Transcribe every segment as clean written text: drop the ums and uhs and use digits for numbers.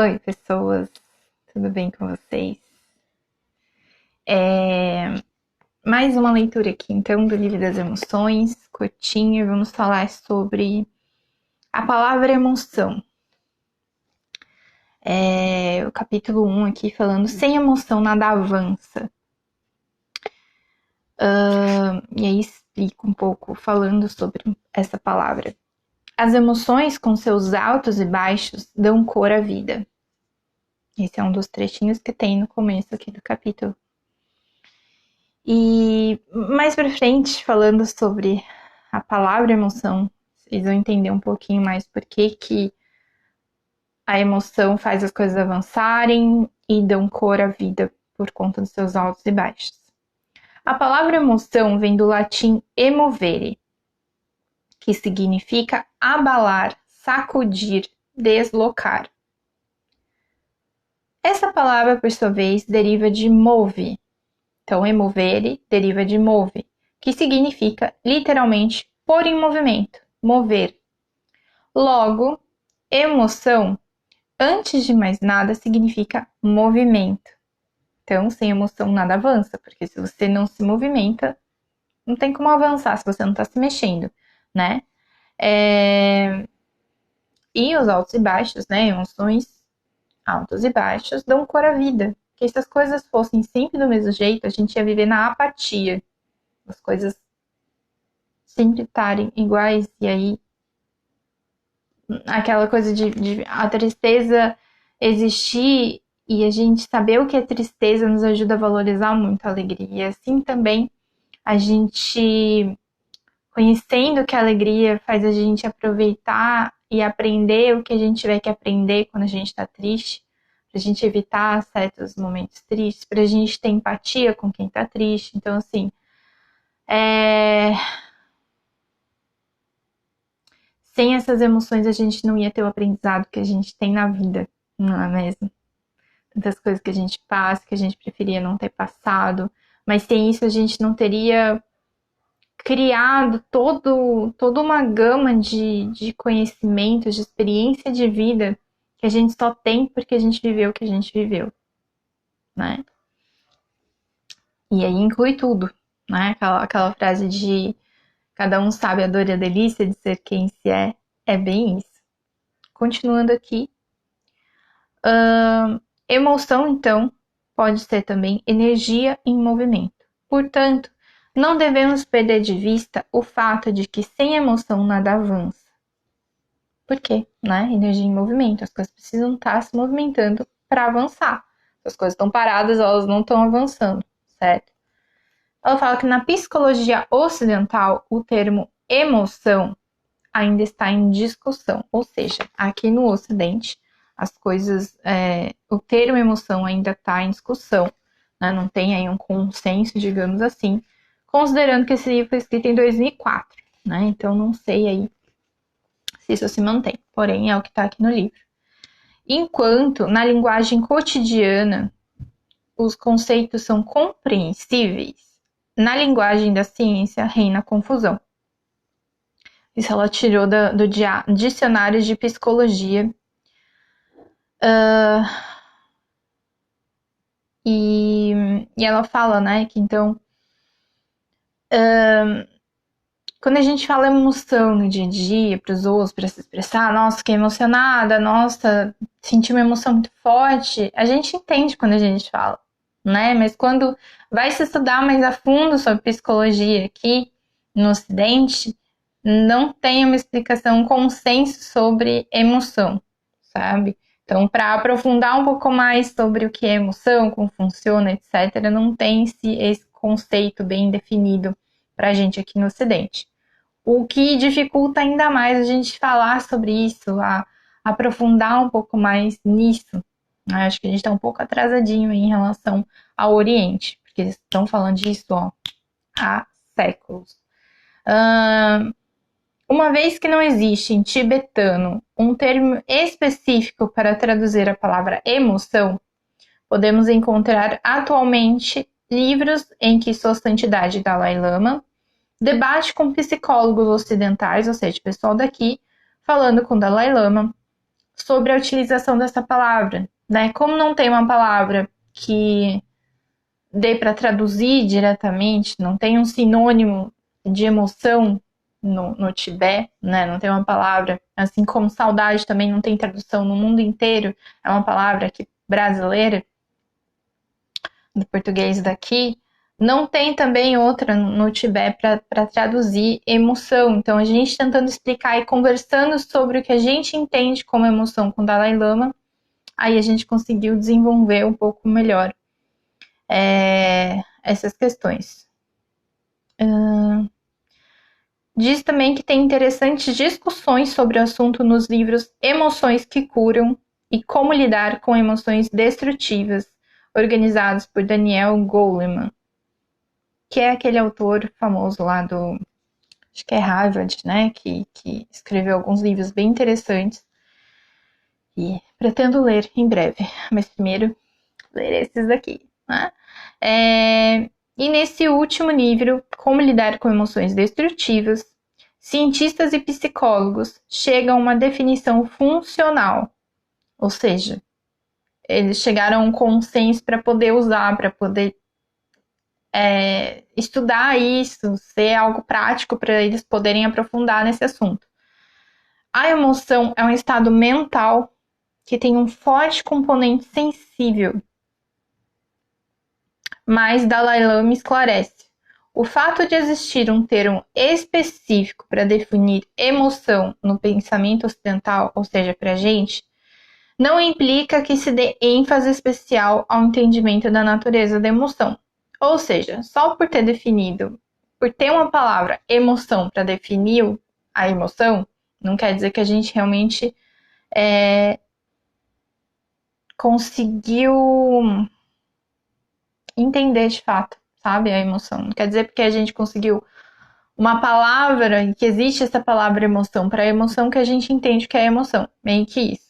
Oi, pessoas, tudo bem com vocês? Mais uma leitura aqui, então, do Livro das Emoções, curtinho, e vamos falar sobre a palavra emoção. O capítulo 1 aqui falando, sem emoção nada avança. E aí explico um pouco, falando sobre essa palavra. As emoções, com seus altos e baixos, dão cor à vida. Esse é um dos trechinhos que tem no começo aqui do capítulo. E mais pra frente, falando sobre a palavra emoção, vocês vão entender um pouquinho mais por que a emoção faz as coisas avançarem e dão cor à vida por conta dos seus altos e baixos. A palavra emoção vem do latim emovere, que significa abalar, sacudir, deslocar. Essa palavra, por sua vez, deriva de move. Então, emovere deriva de move, que significa literalmente pôr em movimento, mover. Logo, emoção, antes de mais nada, significa movimento. Então, sem emoção nada avança, porque se você não se movimenta, não tem como avançar se você não está se mexendo, né? E os altos e baixos, né? Emoções altos e baixos dão cor à vida. Porque se as coisas fossem sempre do mesmo jeito, a gente ia viver na apatia. As coisas sempre estarem iguais, e aí aquela coisa de a tristeza existir e a gente saber o que é tristeza nos ajuda a valorizar muito a alegria. E assim também a gente, conhecendo que a alegria faz a gente aproveitar e aprender o que a gente tiver que aprender quando a gente está triste, pra gente evitar certos momentos tristes, pra gente ter empatia com quem tá triste. Então, assim, sem essas emoções a gente não ia ter o aprendizado que a gente tem na vida, não é mesmo? Tantas coisas que a gente passa, que a gente preferia não ter passado, mas sem isso a gente não teria criado toda uma gama de conhecimentos, de experiência de vida que a gente só tem porque a gente viveu o que a gente viveu, né? E aí inclui tudo, né? Aquela frase de cada um sabe a dor e a delícia de ser quem se é bem isso. Continuando aqui, emoção, então, pode ser também energia em movimento. Portanto, não devemos perder de vista o fato de que sem emoção nada avança. Por quê? Né? Energia em movimento. As coisas precisam estar se movimentando para avançar. Se as coisas estão paradas, elas não estão avançando, certo? Ela fala que na psicologia ocidental, o termo emoção ainda está em discussão. Ou seja, aqui no Ocidente, as coisas, o termo emoção ainda está em discussão, né? Não tem aí um consenso, digamos assim, considerando que esse livro foi escrito em 2004, né? Então não sei aí se isso se mantém, porém é o que está aqui no livro. Enquanto na linguagem cotidiana os conceitos são compreensíveis, na linguagem da ciência reina confusão. Isso ela tirou do dicionário de psicologia. E ela fala, né, que então quando a gente fala emoção no dia a dia, para os outros, para se expressar, nossa, fiquei emocionada, nossa, senti uma emoção muito forte, a gente entende quando a gente fala, né? Mas quando vai se estudar mais a fundo sobre psicologia aqui no Ocidente, não tem uma explicação, um consenso sobre emoção, sabe? Então, para aprofundar um pouco mais sobre o que é emoção, como funciona, etc., não tem esse conceito bem definido para a gente aqui no Ocidente. O que dificulta ainda mais a gente falar sobre isso, a aprofundar um pouco mais nisso. Acho que a gente está um pouco atrasadinho em relação ao Oriente, porque eles estão falando disso há séculos. Uma vez que não existe em tibetano um termo específico para traduzir a palavra emoção, podemos encontrar atualmente livros em que Sua Santidade Dalai Lama debate com psicólogos ocidentais, ou seja, pessoal daqui, falando com Dalai Lama sobre a utilização dessa palavra, né? Como não tem uma palavra que dê para traduzir diretamente, não tem um sinônimo de emoção no Tibete, né? Não tem uma palavra, assim como saudade também não tem tradução no mundo inteiro, é uma palavra que brasileira, do português daqui. Não tem também outra no Tibete para traduzir emoção. Então, a gente tentando explicar e conversando sobre o que a gente entende como emoção com o Dalai Lama, aí a gente conseguiu desenvolver um pouco melhor essas questões. Diz também que tem interessantes discussões sobre o assunto nos livros Emoções que Curam e Como Lidar com Emoções Destrutivas, organizados por Daniel Goleman, que é aquele autor famoso lá do, acho que é Harvard, né, que escreveu alguns livros bem interessantes e pretendo ler em breve, mas primeiro ler esses daqui, né? E nesse último livro, Como Lidar com Emoções Destrutivas, cientistas e psicólogos chegam a uma definição funcional, ou seja, eles chegaram a um consenso para poder usar, para poder estudar isso, ser algo prático para eles poderem aprofundar nesse assunto. A emoção é um estado mental que tem um forte componente sensível, mas Dalai Lama esclarece: o fato de existir um termo específico para definir emoção no pensamento ocidental, ou seja, para a gente, não implica que se dê ênfase especial ao entendimento da natureza da emoção. Ou seja, só por ter uma palavra emoção para definir a emoção, não quer dizer que a gente realmente conseguiu entender de fato, sabe, a emoção. Não quer dizer porque a gente conseguiu uma palavra, que existe essa palavra emoção para a emoção, que a gente entende o que é emoção. Meio que isso.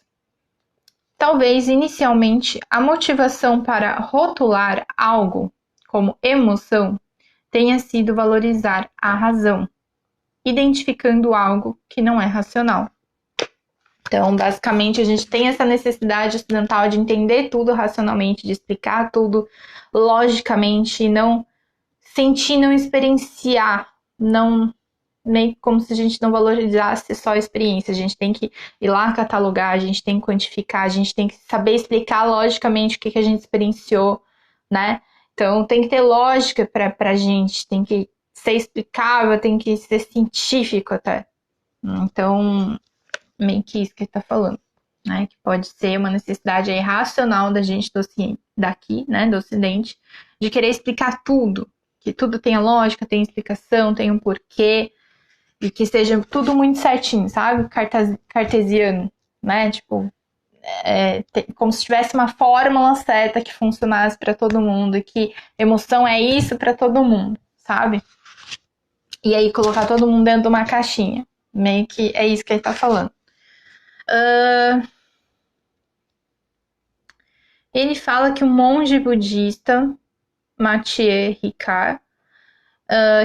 Talvez, inicialmente, a motivação para rotular algo como emoção tenha sido valorizar a razão, identificando algo que não é racional. Então, basicamente, a gente tem essa necessidade ocidental de entender tudo racionalmente, de explicar tudo logicamente, não sentir, não experienciar, não meio como se a gente não valorizasse só a experiência. A gente tem que ir lá catalogar, a gente tem que quantificar, a gente tem que saber explicar logicamente o que a gente experienciou, né? Então, tem que ter lógica pra gente, tem que ser explicável, tem que ser científico até. Então, meio que isso que ele tá falando, né? Que pode ser uma necessidade aí racional da gente daqui, né, do Ocidente, de querer explicar tudo, que tudo tenha lógica, tenha explicação, tenha um porquê, e que seja tudo muito certinho, sabe? Cartesiano, né? Tipo, como se tivesse uma fórmula certa que funcionasse para todo mundo e que emoção é isso para todo mundo, sabe? E aí colocar todo mundo dentro de uma caixinha. Meio que é isso que ele tá falando. Ele fala que o monge budista Matie Rikar,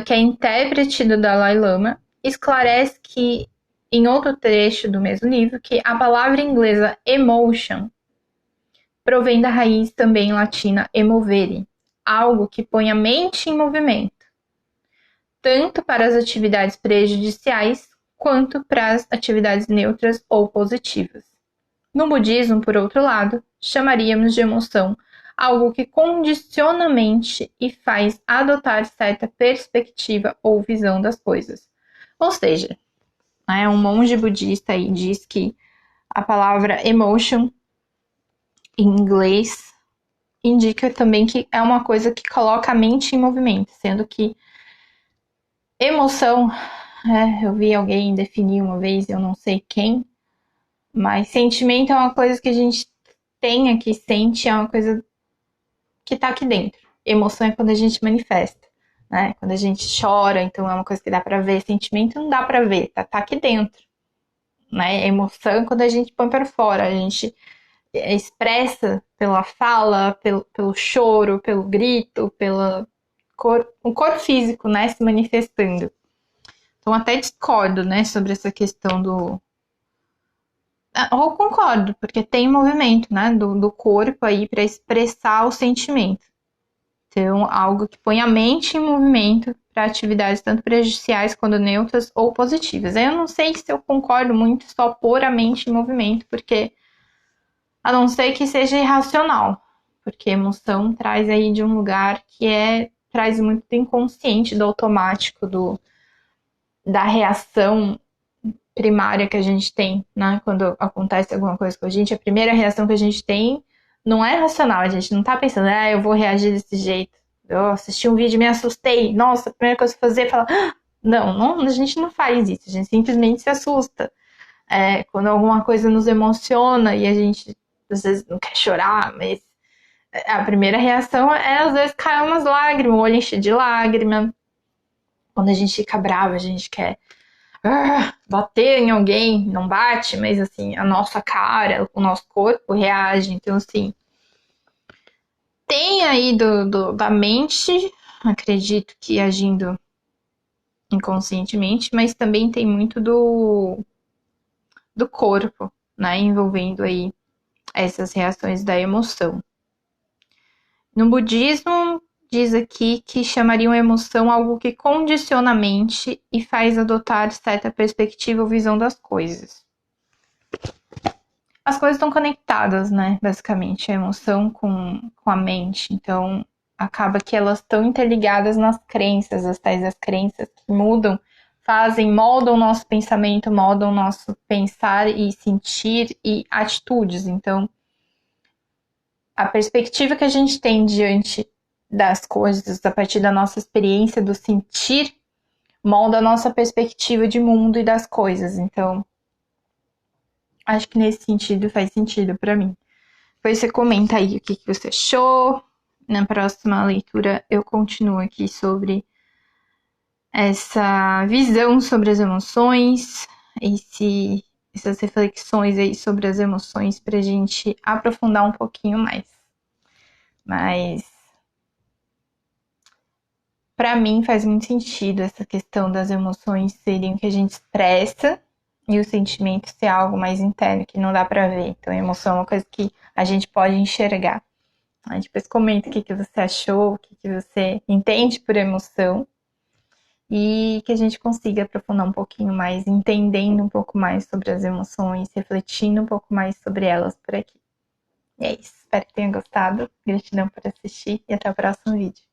que é intérprete do Dalai Lama, esclarece que, em outro trecho do mesmo livro, que a palavra inglesa emotion provém da raiz também latina emovere, algo que põe a mente em movimento, tanto para as atividades prejudiciais quanto para as atividades neutras ou positivas. No budismo, por outro lado, chamaríamos de emoção algo que condiciona a mente e faz adotar certa perspectiva ou visão das coisas. Ou seja, um monge budista aí diz que a palavra emotion, em inglês, indica também que é uma coisa que coloca a mente em movimento, sendo que emoção, eu vi alguém definir uma vez, eu não sei quem, mas sentimento é uma coisa que a gente tem aqui, sente, é uma coisa que tá aqui dentro. Emoção é quando a gente manifesta, né? Quando a gente chora, então é uma coisa que dá pra ver. Sentimento não dá pra ver, tá aqui dentro, né? Emoção é quando a gente põe pra fora, a gente expressa pela fala, pelo choro, pelo grito, o corpo físico, né, se manifestando. Então até discordo, né, sobre essa questão Eu concordo, porque tem movimento, né, do corpo aí para expressar o sentimento. Então, algo que põe a mente em movimento para atividades tanto prejudiciais quanto neutras ou positivas. Eu não sei se eu concordo muito só pôr a mente em movimento, porque a não ser que seja irracional, porque emoção traz aí de um lugar que traz muito do inconsciente, do automático, da reação primária que a gente tem, né? Quando acontece alguma coisa com a gente, a primeira reação que a gente tem não é racional, a gente não tá pensando, eu vou reagir desse jeito. Eu assisti um vídeo e me assustei. Nossa, a primeira coisa que eu fazer é falar, não, a gente não faz isso, a gente simplesmente se assusta. Quando alguma coisa nos emociona e a gente às vezes não quer chorar, mas a primeira reação às vezes cair umas lágrimas, o olho enche de lágrima. Quando a gente fica brava, a gente quer bater em alguém, não bate, mas assim, a nossa cara, o nosso corpo reage. Então, assim, tem aí da mente, acredito que agindo inconscientemente, mas também tem muito do corpo, né, envolvendo aí essas reações da emoção. No budismo, diz aqui que chamariam a emoção algo que condiciona a mente e faz adotar certa perspectiva ou visão das coisas. As coisas estão conectadas, né? Basicamente, a emoção com a mente. Então, acaba que elas estão interligadas nas crenças, as tais as crenças que mudam, moldam o nosso pensamento, moldam o nosso pensar e sentir e atitudes. Então, a perspectiva que a gente tem diante das coisas, a partir da nossa experiência do sentir, molda a nossa perspectiva de mundo e das coisas. Então, acho que nesse sentido faz sentido para mim. Depois você comenta aí o que você achou. Na próxima leitura eu continuo aqui sobre essa visão sobre as emoções, essas reflexões aí sobre as emoções pra gente aprofundar um pouquinho mais. Mas para mim faz muito sentido essa questão das emoções serem o que a gente expressa e o sentimento ser algo mais interno que não dá para ver. Então a emoção é uma coisa que a gente pode enxergar. Aí depois comenta o que você achou, o que você entende por emoção e que a gente consiga aprofundar um pouquinho mais, entendendo um pouco mais sobre as emoções, refletindo um pouco mais sobre elas por aqui. E é isso. Espero que tenha gostado. Gratidão por assistir e até o próximo vídeo.